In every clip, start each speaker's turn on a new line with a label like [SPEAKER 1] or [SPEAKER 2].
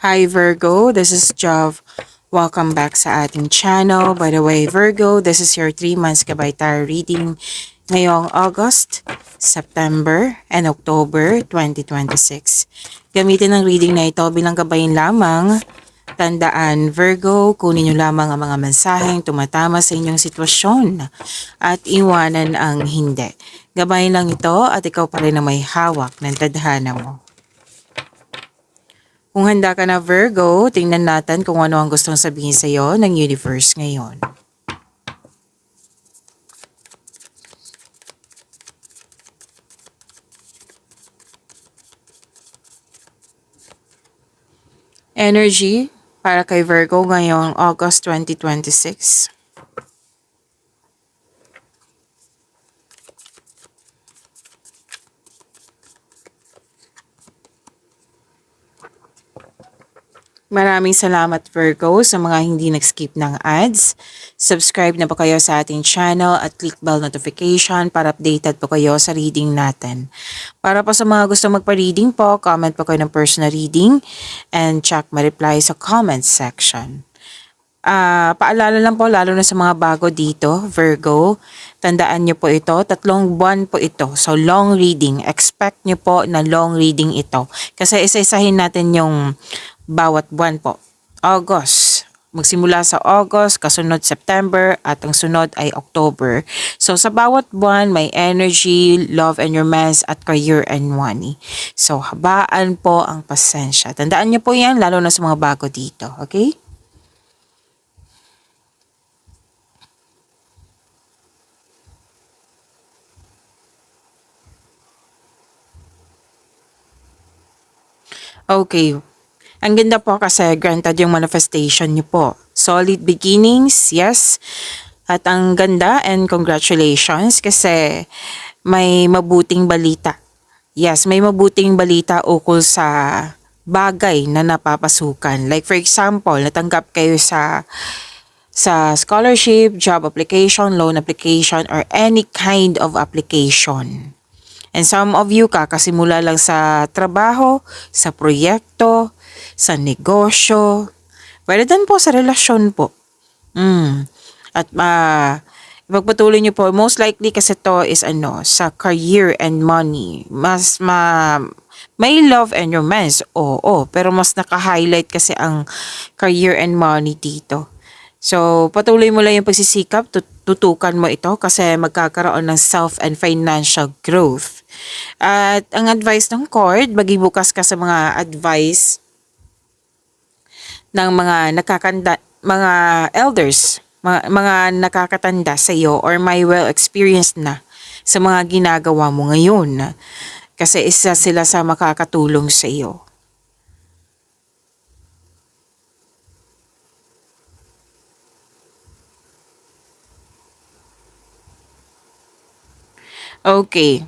[SPEAKER 1] Hi Virgo, this is Jov. Welcome back sa ating channel. By the way, Virgo, this is your 3 months gabay tarot reading ngayong August, September, and October 2026. Gamitin ang reading na ito bilang gabayin lamang. Tandaan, Virgo, kunin niyo lamang ang mga mensaheng tumatama sa inyong sitwasyon at iwanan ang hindi. Gabayin lang ito at ikaw pa rin ang may hawak ng tadhana mo. Kung handa ka na Virgo, tingnan natin kung ano ang gustong sabihin sa iyo ng universe ngayon. Energy para kay Virgo ngayong August 2026. Maraming salamat Virgo sa mga hindi nag-skip ng ads. Subscribe na po kayo sa ating channel at click bell notification para updated po kayo sa reading natin. Para po sa mga gusto magpa-reading po, comment po kayo ng personal reading and check my reply sa comment section. Paalala lang po lalo na sa mga bago dito, Virgo, tandaan nyo po ito, 3 buwan po ito. So long reading, expect nyo po na long reading ito. Kasi isa-isahin natin yung bawat buwan po. August, magsimula sa August, kasunod September, at ang sunod ay October. So sa bawat buwan, may energy, love and romance, at career and money. So habaan po ang pasensya. Tandaan nyo po yan, lalo na sa mga bago dito. Okay? Okay. Ang ganda po kasi granted yung manifestation niyo po. Solid beginnings, yes. At ang ganda and congratulations kasi may mabuting balita. Yes, may mabuting balita ukol sa bagay na napapasukan. Like for example, natanggap kayo sa scholarship, job application, loan application, or any kind of application. And some of you kakasimula lang sa trabaho, sa proyekto, sa negosyo, pwede din po sa relasyon po. At ipagpatuloy nyo po, most likely kasi to is sa career and money. May love and romance, oo, pero mas naka-highlight kasi ang career and money dito. So, patuloy mo lang yung pagsisikap, tutukan mo ito kasi magkakaroon ng self and financial growth. At ang advice ng card, maging ka sa mga advice ng mga elders, mga nakakatanda sa iyo or may well experienced na sa mga ginagawa mo ngayon. Kasi isa sila sa makakatulong sa iyo. Okay.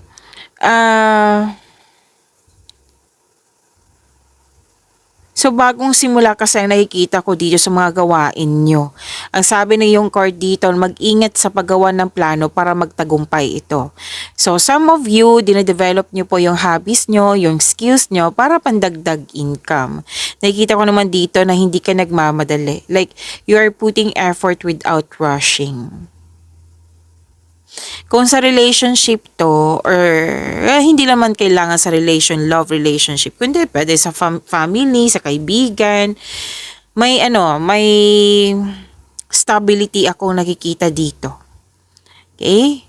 [SPEAKER 1] So bagong simula kasi ang nakikita ko dito sa mga gawain nyo. Ang sabi ng yung card dito, mag-ingat sa paggawa ng plano para magtagumpay ito. So some of you, dinadevelop nyo po yung hobbies nyo, yung skills nyo para pandagdag income. Nakikita ko naman dito na hindi ka nagmamadali. Like you are putting effort without rushing. Kung sa relationship to or hindi naman kailangan sa love relationship, kundi pwede sa family, sa kaibigan, may stability akong nakikita dito. Okay?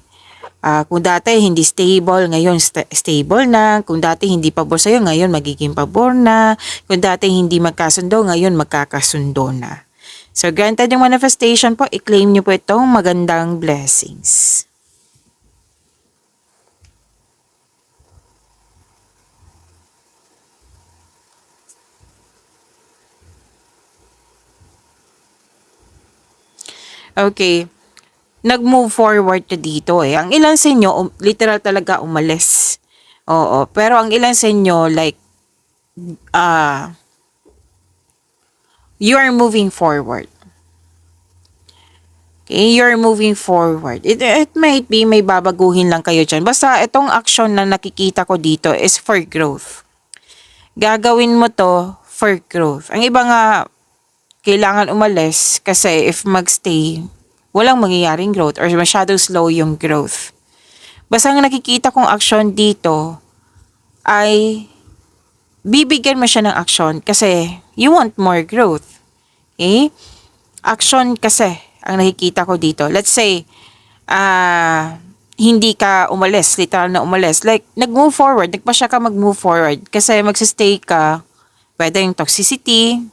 [SPEAKER 1] Kung dati hindi stable, ngayon stable na. Kung dati hindi pabor sa'yo, ngayon magiging pabor na. Kung dati hindi magkasundo, ngayon magkakasundo na. So granted yung manifestation po, i-claim nyo po itong magandang blessings. Okay. Nag-move forward to dito eh. Ang ilan sa inyo, literal talaga umalis. Oo. Pero ang ilan sa inyo, like, you are moving forward. Okay, you're moving forward. It might be may babaguhin lang kayo dyan. Basta itong action na nakikita ko dito is for growth. Gagawin mo to for growth. Ang iba nga, kailangan umalis kasi if magstay, walang mangyayaring growth or masyadong slow yung growth. Basta ang nakikita kong aksyon dito ay bibigyan mo siya ng aksyon kasi you want more growth. Okay? Action kasi ang nakikita ko dito. Let's say, hindi ka umalis, literal na umalis. Like, nag-move forward, nagpa siya ka mag-move forward kasi magsistay ka, pwede yung toxicity,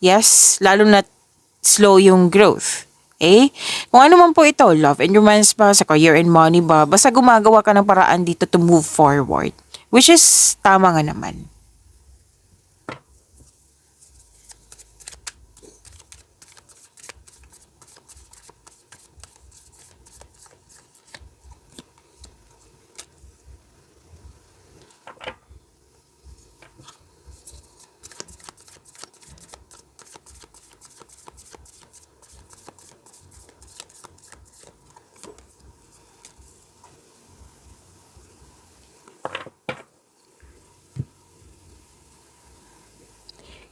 [SPEAKER 1] yes, lalo na slow yung growth. Okay? Kung ano man po ito, love and romance ba, sa career and money ba, basta gumagawa ka ng paraan dito to move forward. Which is, tama nga naman.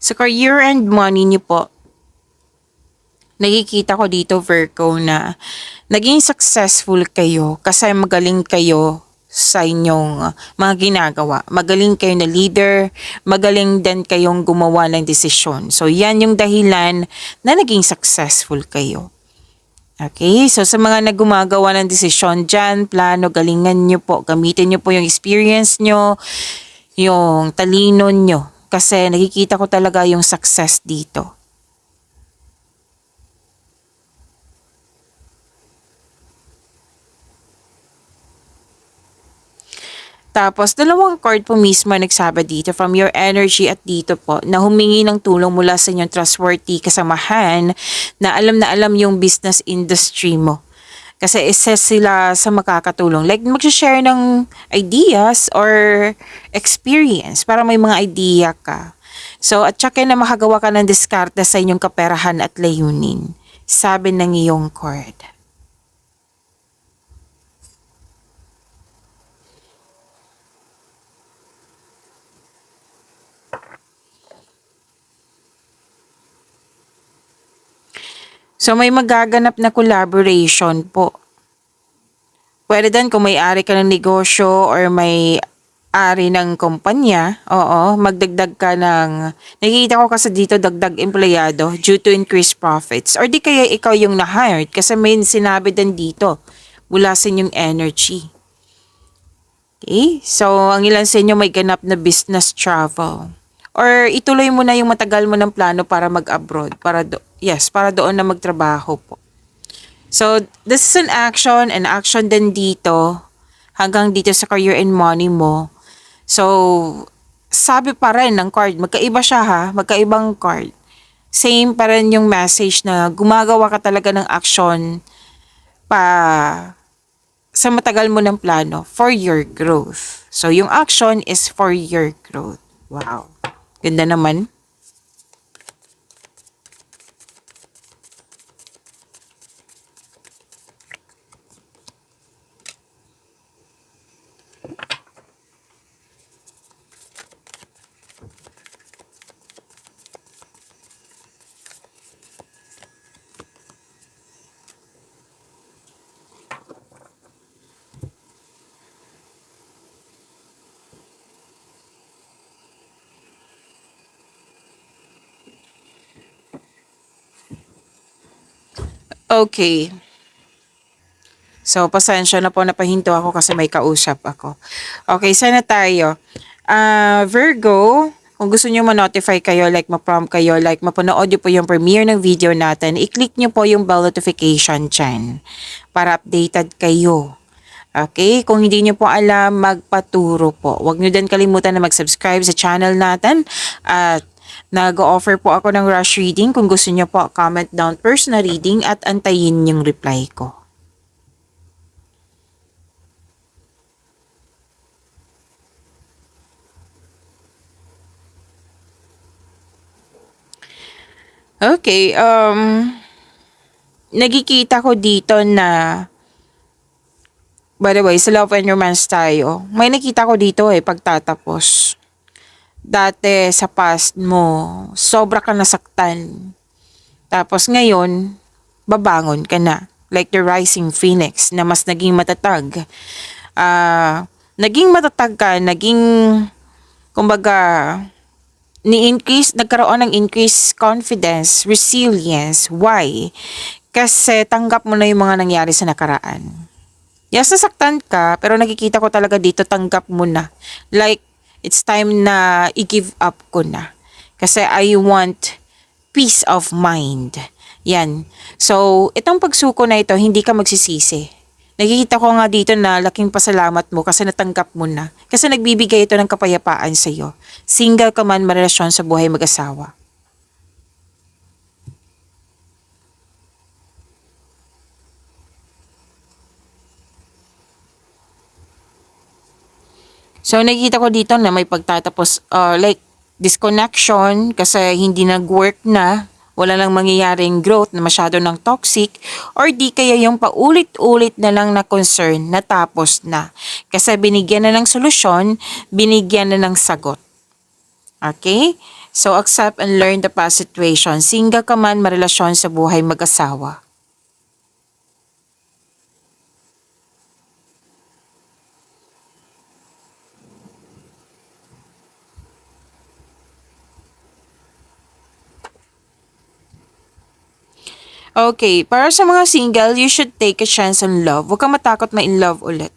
[SPEAKER 1] Sa career and money niyo po, nakikita ko dito Virgo na naging successful kayo kasi magaling kayo sa inyong mga ginagawa. Magaling kayo na leader, magaling din kayong gumawa ng desisyon. So yan yung dahilan na naging successful kayo. Okay, so sa mga nagumagawa ng desisyon dyan, plano, galingan nyo po, gamitin nyo po yung experience nyo, yung talino nyo. Kasi nakikita ko talaga yung success dito. Tapos, dalawang card po mismo nagsabi dito from your energy at dito po na humingi ng tulong mula sa inyong trustworthy kasamahan na alam yung business industry mo. Kasi isa sila sa makakatulong. Like, mag-share ng ideas or experience para may mga idea ka. So, at saka na makagawa ka ng diskarte sa inyong kaperahan at layunin. Sabi ng iyong card. So, may magaganap na collaboration po. Pwede din kung may-ari ka ng negosyo or may-ari ng kumpanya, oo, magdagdag ka ng, nakikita ko kasi dito dagdag empleyado due to increased profits. Or di kaya ikaw yung na-hired kasi may sinabi din dito, mula sa inyong energy. Okay? So, ang ilan sa inyo may ganap na business travel. Or ituloy mo na yung matagal mo ng plano para mag-abroad, para doon na magtrabaho po. So, this is an action din dito, hanggang dito sa career and money mo. So, sabi pa rin ng card, magkaiba siya ha, magkaibang card. Same pa rin yung message na gumagawa ka talaga ng action pa sa matagal mo ng plano for your growth. So, yung action is for your growth. Wow. Ganda naman. Okay. So, pasensya na po, napahinto ako kasi may kausap ako. Okay, sana tayo. Virgo, kung gusto nyo ma-notify kayo, like ma-prompt kayo, like mapanood nyo po yung premiere ng video natin, i-click nyo po yung bell notification dyan para updated kayo. Okay, kung hindi nyo po alam, magpaturo po. Huwag nyo din kalimutan na mag-subscribe sa channel natin at nag-offer po ako ng rush reading. Kung gusto nyo po, comment down personal reading at antayin yung reply ko. Okay, nagkikita ko dito na, by the way, sa love and romance tayo, may nakita ko dito pagtatapos. dati sa past mo, sobra ka nasaktan. Tapos ngayon, babangon ka na. Like the rising phoenix na mas naging matatag. Naging matatag ka, kumbaga, nagkaroon ng increased confidence, resilience. Why? Kasi tanggap mo na yung mga nangyari sa nakaraan. Yes, nasaktan ka, pero nakikita ko talaga dito, tanggap mo na. Like, it's time na i-give up ko na. Kasi I want peace of mind. Yan. So, itong pagsuko na ito, hindi ka magsisisi. Nakikita ko nga dito na laking pasalamat mo kasi natanggap mo na. Kasi nagbibigay ito ng kapayapaan sa iyo. Single ka man, marelasyon sa buhay mag-asawa. So, nakikita ko dito na may pagtatapos, like, disconnection kasi hindi nag-work na, wala lang mangyayaring growth na masyado ng toxic, or di kaya yung paulit-ulit na lang na concern na tapos na. Kasi binigyan na ng solusyon, binigyan na ng sagot. Okay? So, accept and learn the past situation. Single ka man, marelasyon sa buhay mag-asawa. Okay, para sa mga single, you should take a chance on love. Huwag kang matakot ma-in love ulit.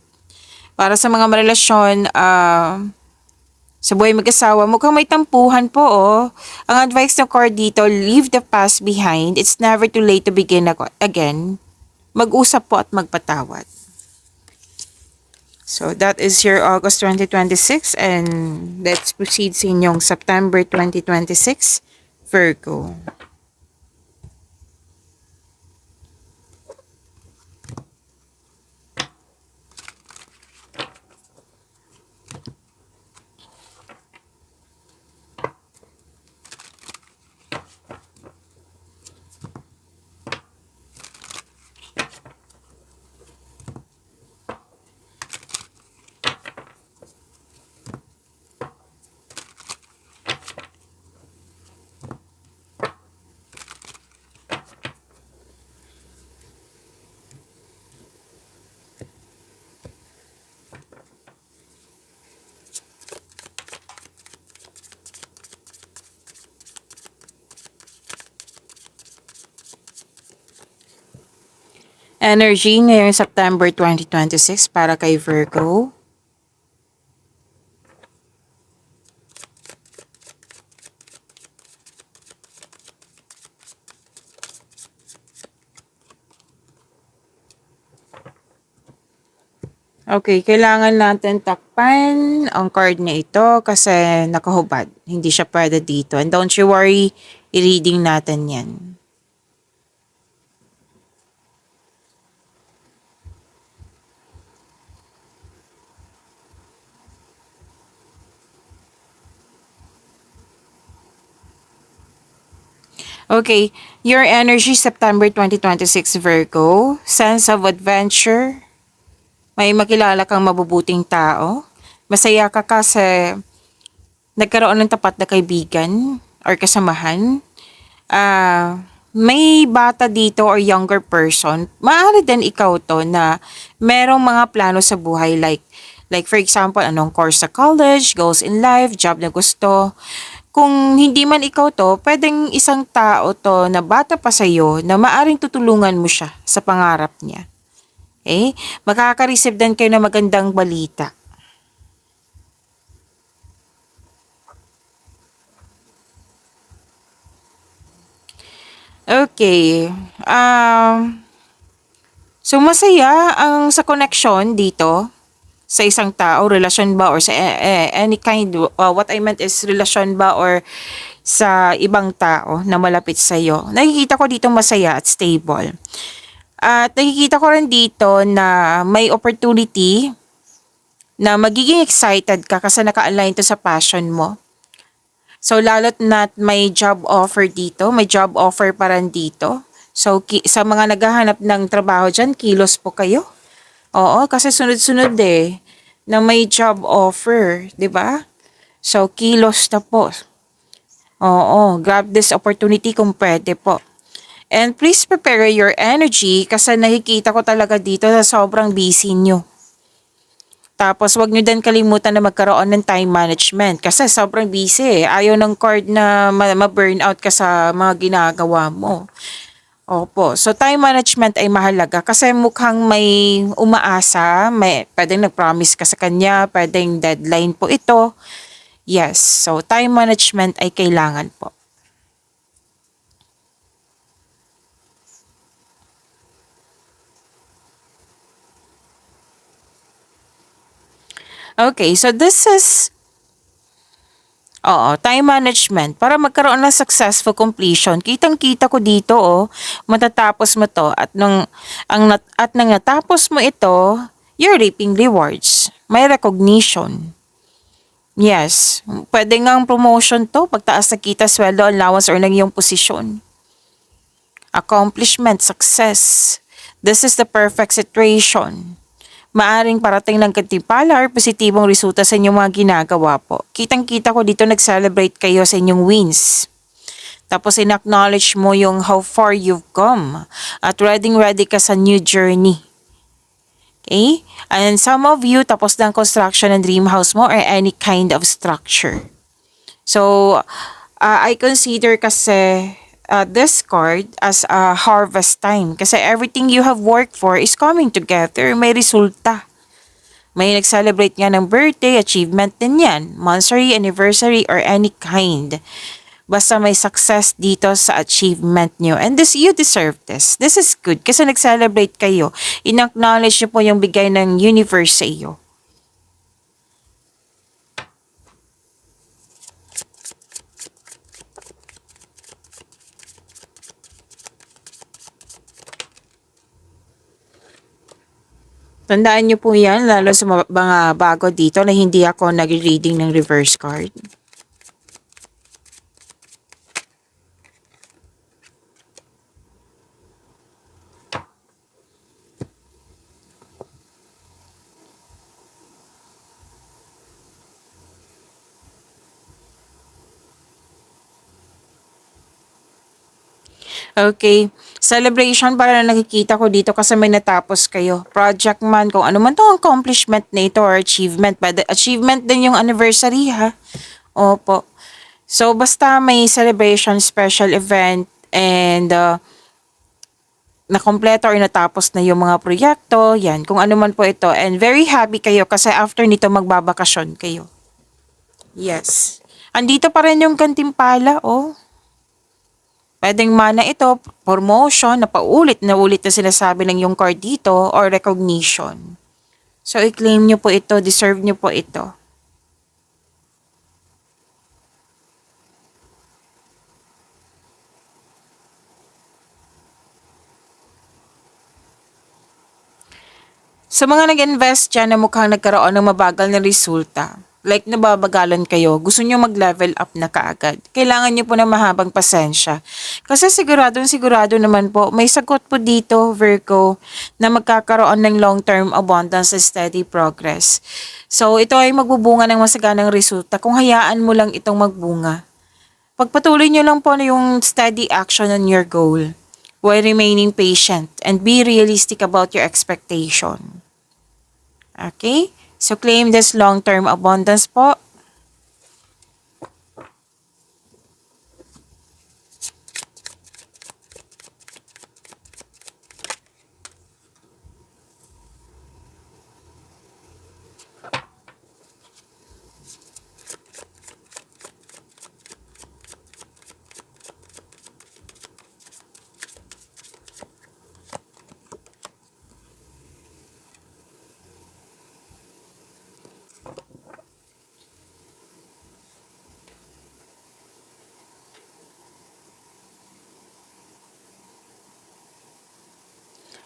[SPEAKER 1] Para sa mga marelasyon, sa buhay mag-asawa, mukhang may tampuhan po, oh. Ang advice ng card dito, leave the past behind. It's never too late to begin again. Mag-usap po at magpatawad. So, that is your August 2026 and let's proceed sa inyong September 2026, Virgo. Energy ngayong September 2026 para kay Virgo. Okay, kailangan natin takpan ang card na ito kasi nakahubad. Hindi siya pwede dito. And don't you worry, i-reading natin yan. Okay, your energy September 2026 Virgo, sense of adventure, may makilala kang mabubuting tao, masaya ka kasi nagkaroon ng tapat na kaibigan or kasamahan. May bata dito or younger person, maaari din ikaw to na merong mga plano sa buhay like for example, anong course sa college, goals in life, job na gusto. Kung hindi man ikaw to, pwedeng isang tao to na bata pa sa'yo na maaring tutulungan mo siya sa pangarap niya. Okay? Makaka-receive din kayo ng magandang balita. Okay. So masaya ang sa connection dito sa isang tao, relasyon ba or sa any kind, what I meant is relasyon ba or sa ibang tao na malapit sa iyo. Nakikita ko dito masaya at stable. At nakikita ko rin dito na may opportunity na magiging excited ka kasi naka-align to sa passion mo. So, lalo't na may job offer dito, may job offer pa rin dito. So, sa mga naghahanap ng trabaho dyan, kilos po kayo. Oo, kasi sunod-sunod na may job offer, di ba? So, kilos na po. Oo, grab this opportunity kung pwede po. And please prepare your energy kasi nakikita ko talaga dito na sobrang busy nyo. Tapos wag nyo din kalimutan na magkaroon ng time management kasi sobrang busy eh. Ayaw ng card na ma-burnout ka sa mga ginagawa mo. Opo. So time management ay mahalaga kasi mukhang may umaasa, pwedeng nag-promise ka sa kanya, pwedeng deadline po ito. Yes. So time management ay kailangan po. Okay, so this is time management para magkaroon ng successful completion. Kitang-kita ko dito matatapos mo to at nang natapos mo ito, you're reaping rewards. May recognition. Yes, pwede ngang promotion to, pagtaas na kita, sweldo, allowance, or ng iyong posisyon. Accomplishment, success. This is the perfect situation. Maaring parating ng katimpala or positibong resulta sa inyong mga ginagawa po. Kitang-kita ko dito nag-celebrate kayo sa inyong wins. Tapos in-acknowledge mo yung how far you've come at ready ka sa new journey. Okay? And some of you, tapos ng construction ng dream house mo or any kind of structure. So, I consider kasi this card as a harvest time kasi everything you have worked for is coming together. May resulta. May nag-celebrate nga ng birthday, achievement din yan, monthsary, anniversary, or any kind. Basta may success dito sa achievement nyo. And you deserve this. This is good kasi nag-celebrate kayo. In-acknowledge nyo po yung bigay ng universe sa iyo. Tandaan nyo po yan, lalo sa mga bago dito na hindi ako nag-reading ng reverse card. Okay. Celebration para na nakikita ko dito kasi may natapos kayo. Project man, kung ano man tong accomplishment na ito or achievement. But achievement din yung anniversary ha. Opo. So basta may celebration, special event, and nakompleto or natapos na yung mga proyekto. Yan, kung ano man po ito. And very happy kayo kasi after nito magbabakasyon kayo. Yes. Andito pa rin yung gantimpala, Pwedeng mana ito, promotion, na paulit na ulit na sinasabi ng yung card dito, or recognition. So, i-claim nyo po ito, deserve nyo po ito. Sa mga nag-invest dyan na mukhang nagkaroon ng mabagal na resulta, like nababagalan kayo, gusto nyo mag-level up na kaagad. Kailangan nyo po ng mahabang pasensya. Kasi sigurado naman po, may sagot po dito, Virgo, na magkakaroon ng long-term abundance sa steady progress. So, ito ay magbubunga ng masaganang resulta kung hayaan mo lang itong magbunga. Pagpatuloy nyo lang po na yung steady action on your goal while remaining patient and be realistic about your expectation. Okay? So, claim this long-term abundance po.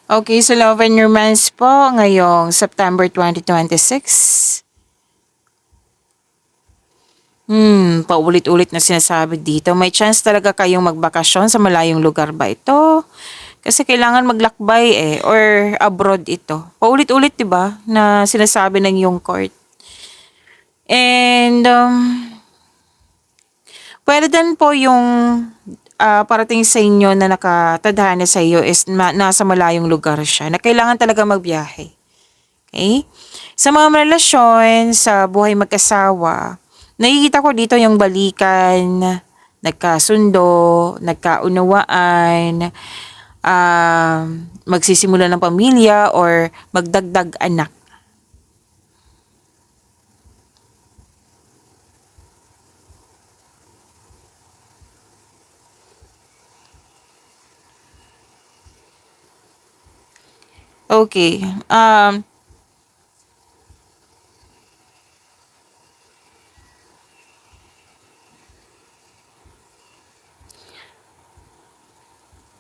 [SPEAKER 1] Okay, so love and romance po ngayong September 2026. Paulit-ulit na sinasabi dito. May chance talaga kayong magbakasyon sa malayong lugar ba ito? Kasi kailangan maglakbay or abroad ito. Paulit-ulit 'di ba na sinasabi ng yung court. And pwede din po yung parating sa inyo na nakatadhana sa iyo is nasa malayong lugar siya na kailangan talaga magbiyahe. Okay? Sa mga relasyon, sa buhay mag-asawa, nakikita ko dito yung balikan, nagkasundo, nagkaunawaan, magsisimula ng pamilya or magdagdag anak. Okay.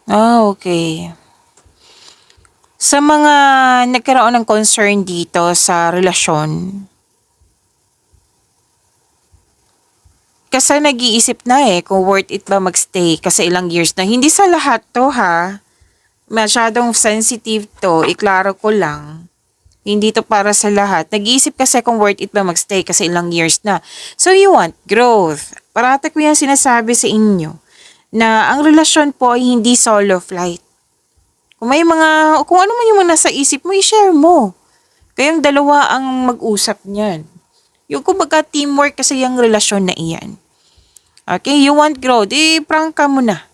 [SPEAKER 1] Okay. Sa mga nagkaroon ng concern dito sa relasyon, kasi nag-iisip na kung worth it ba magstay kasi ilang years na. Hindi sa lahat to ha. Masyadong sensitive to. Iklaro ko lang. Hindi to para sa lahat. Nag-iisip kasi kung worth it ba magstay kasi ilang years na. So you want growth. Parati ko yan sinasabi sa inyo na ang relasyon po ay hindi solo flight. Kung ano man yung mga nasa isip mo, i-share mo. Kayong dalawa ang mag-usap niyan. Yung kumbaga teamwork kasi yung relasyon na iyan. Okay, you want growth, prank ka mo na.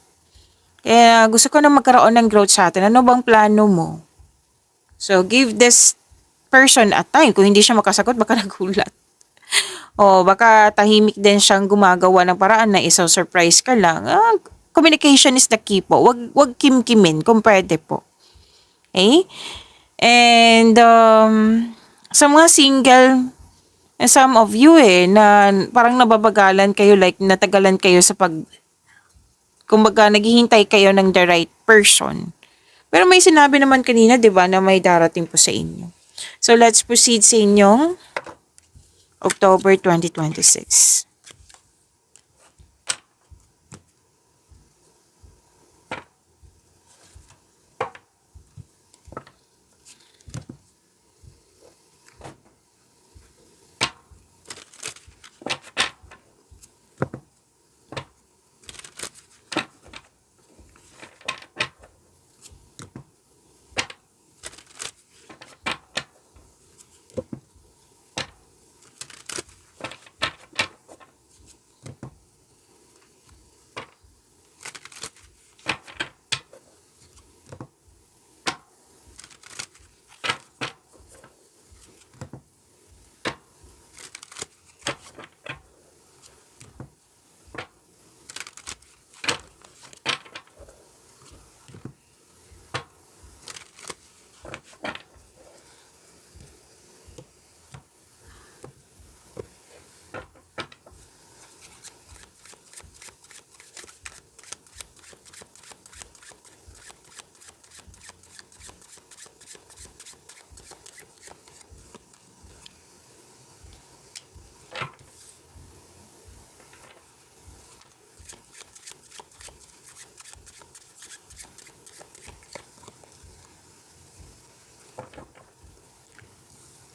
[SPEAKER 1] Kaya gusto ko na magkaroon ng growth sa atin. Ano bang plano mo? So, give this person a time. Kung hindi siya makasagot, baka nagulat. O baka tahimik din siyang gumagawa ng paraan na surprise ka lang. Communication is the key po. Wag kim-kimin kung pwede po. Okay? And sa mga single, some of you na parang nababagalan kayo, like natagalan kayo sa kumbaga naghihintay kayo ng the right person. Pero may sinabi naman kanina, di ba, na may darating po sa inyo. So let's proceed sa inyong October 2026.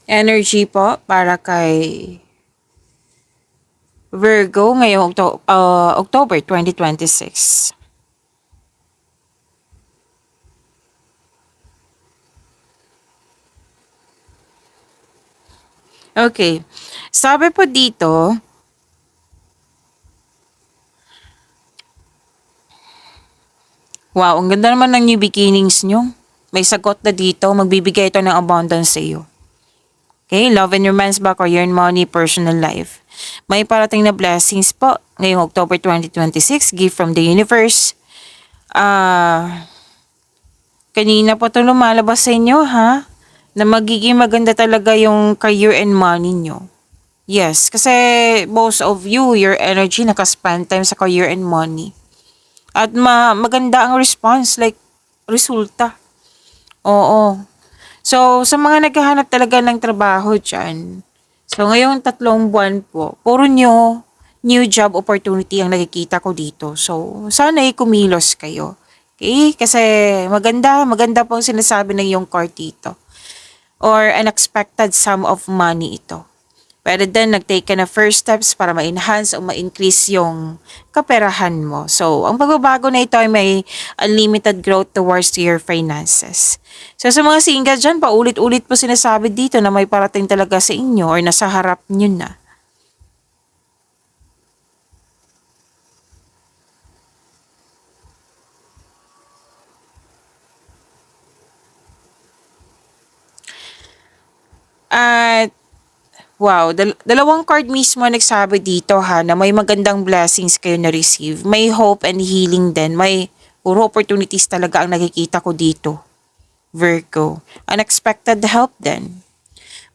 [SPEAKER 1] Energy po para kay Virgo ngayong October 2026. Okay. Sabi po dito, wow, ang ganda naman ng new beginnings nyo. May sagot na dito, magbibigay ito ng abundance sa iyo. Okay, love and romance ba, career and money, personal life. May parating na blessings po ngayong October 2026, gift from the universe. Kanina po ito lumalabas sa inyo ha, na magiging maganda talaga yung career and money nyo. Yes, kasi most of you, your energy nakaspend time sa career and money. At maganda ang response, like resulta. Oo. So, sa mga naghahanap talaga ng trabaho dyan, so ngayong 3 buwan po, puro new job opportunity ang nakikita ko dito. So, sana kumilos kayo. Okay? Kasi maganda po ang sinasabi ng iyong card dito. Or unexpected sum of money ito. Pwede din nag-take ka na first steps para ma-enhance o ma-increase yung kaperahan mo. So, ang pagbabago na ito ay may unlimited growth towards to your finances. So, sa mga single dyan, paulit-ulit po sinasabi dito na may parating talaga sa inyo or nasa harap nyo na. At wow, dalawang card mismo nagsabi dito ha na may magandang blessings kayo na receive. May hope and healing din. May puro opportunities talaga ang nakikita ko dito. Virgo. Unexpected help din.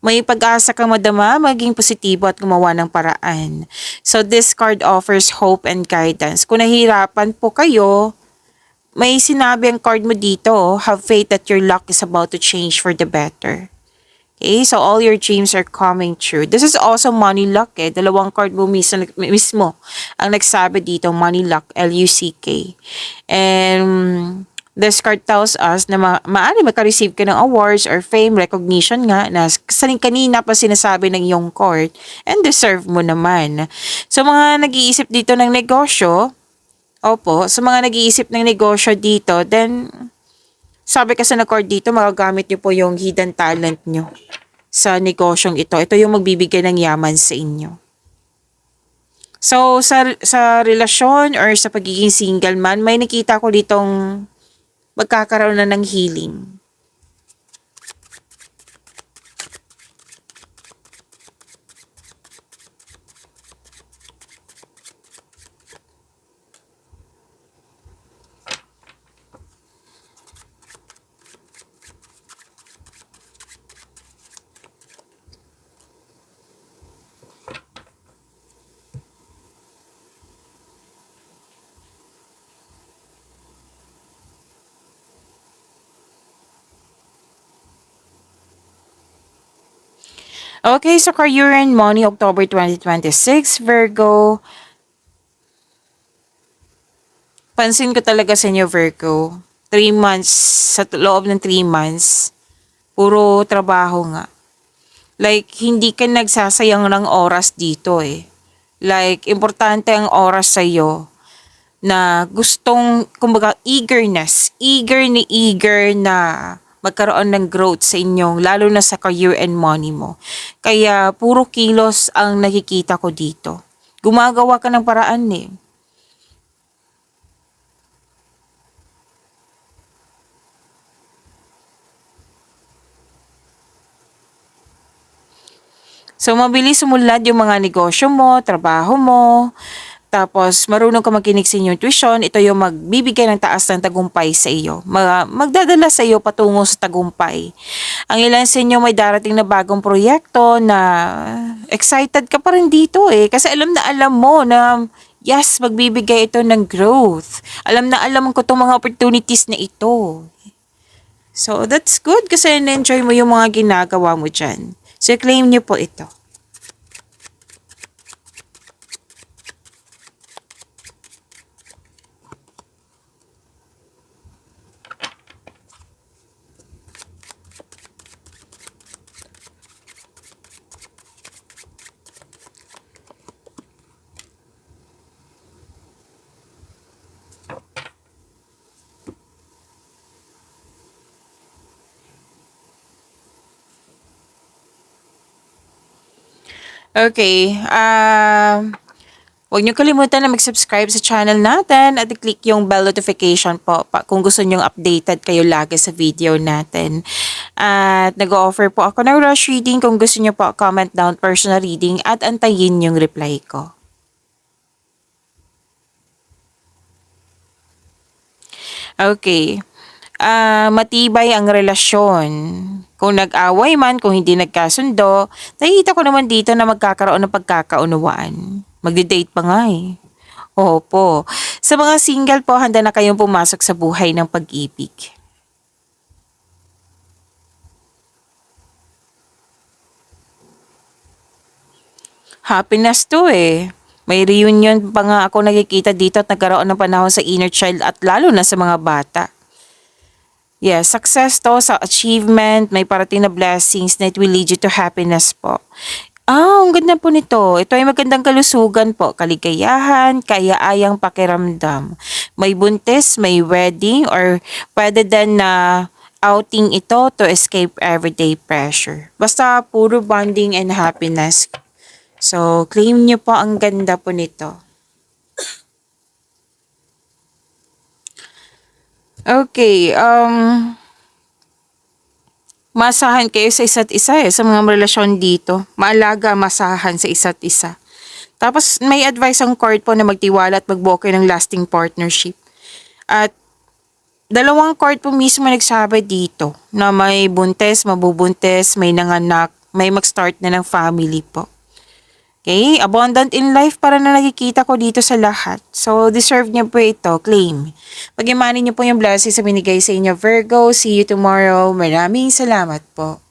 [SPEAKER 1] May pag-asa kang madama, maging positibo at gumawa ng paraan. So this card offers hope and guidance. Kung nahihirapan po kayo, may sinabi ang card mo dito, have faith that your luck is about to change for the better. Okay, so all your dreams are coming true. This is also money luck eh. Dalawang card mo mismo ang nagsabi dito, money luck, L-U-C-K. And this card tells us na maaari maka-receive ka ng awards or fame, recognition nga na kanina pa sinasabi ng iyong card and deserve mo naman. So mga nag-iisip dito ng negosyo, opo, sa mga nag-iisip ng negosyo dito, then sabi kasi na card dito, magagamit niyo po yung hidden talent niyo sa negosyong ito. Ito yung magbibigay ng yaman sa inyo. So, sa relasyon or sa pagiging single man, may nakita ko ditong magkakaroon na ng healing. Okay, so career and money, October 2026, Virgo. Pansin ko talaga sa inyo, Virgo. 3 months, sa loob ng 3 months, puro trabaho nga. Like, hindi ka nagsasayang ng oras dito eh. Like, importante ang oras sa'yo na gustong, kumbaga, eager na magkaroon ng growth sa inyong, lalo na sa career and money mo. Kaya, puro kilos ang nakikita ko dito. Gumagawa ka ng paraan eh. So, mabilis sumunlad yung mga negosyo mo, trabaho mo, tapos marunong ka makinig sa inyong tuition, ito yung magbibigay ng taas ng tagumpay sa iyo. Magdadala sa iyo patungo sa tagumpay. Ang ilan sa inyo may darating na bagong proyekto na excited ka pa rin dito eh. Kasi alam na alam mo na yes, magbibigay ito ng growth. Alam na alam ko itong mga opportunities na ito. So, that's good kasi na-enjoy mo yung mga ginagawa mo dyan. So, claim niyo po ito. Okay, huwag niyo kalimutan na mag-subscribe sa channel natin at i-click yung bell notification po kung gusto niyo updated kayo lagi sa video natin. At nag-offer po ako ng rush reading kung gusto niyo po comment down personal reading at antayin yung reply ko. Okay. Matibay ang relasyon. Kung nag-away man, kung hindi nagkasundo, nakikita ko naman dito na magkakaroon ng pagkakaunawaan. Magde-date pa nga eh. Opo. Sa mga single po, handa na kayong pumasok sa buhay ng pag-ibig. Happiness to eh. May reunion pa nga ako nakikita dito at nagkaroon ng panahon sa inner child at lalo na sa mga bata. Yes, success to sa achievement, may parating na blessings na it will lead you to happiness po. Ang ganda po nito. Ito ay magandang kalusugan po, kaligayahan, kaya-ayang pakiramdam. May buntis, may wedding, or pwede din na outing ito to escape everyday pressure. Basta puro bonding and happiness. So, claim niyo po, ang ganda po nito. Okay, masahan kayo sa isa't isa sa mga relasyon dito. Maalaga, masahan sa isa't isa. Tapos may advice ang court po na magtiwala at magbuo kayo ng lasting partnership. At dalawang court po mismo nagsabi dito na may buntes, mabubuntes, may nanganak, may mag-start na ng family po. Okay? Abundant in life para na nakikita ko dito sa lahat. So, deserve niyo po ito. Claim. Pag-imanin niyo po yung blessings sa binigay sa inyo, Virgo. See you tomorrow. Maraming salamat po.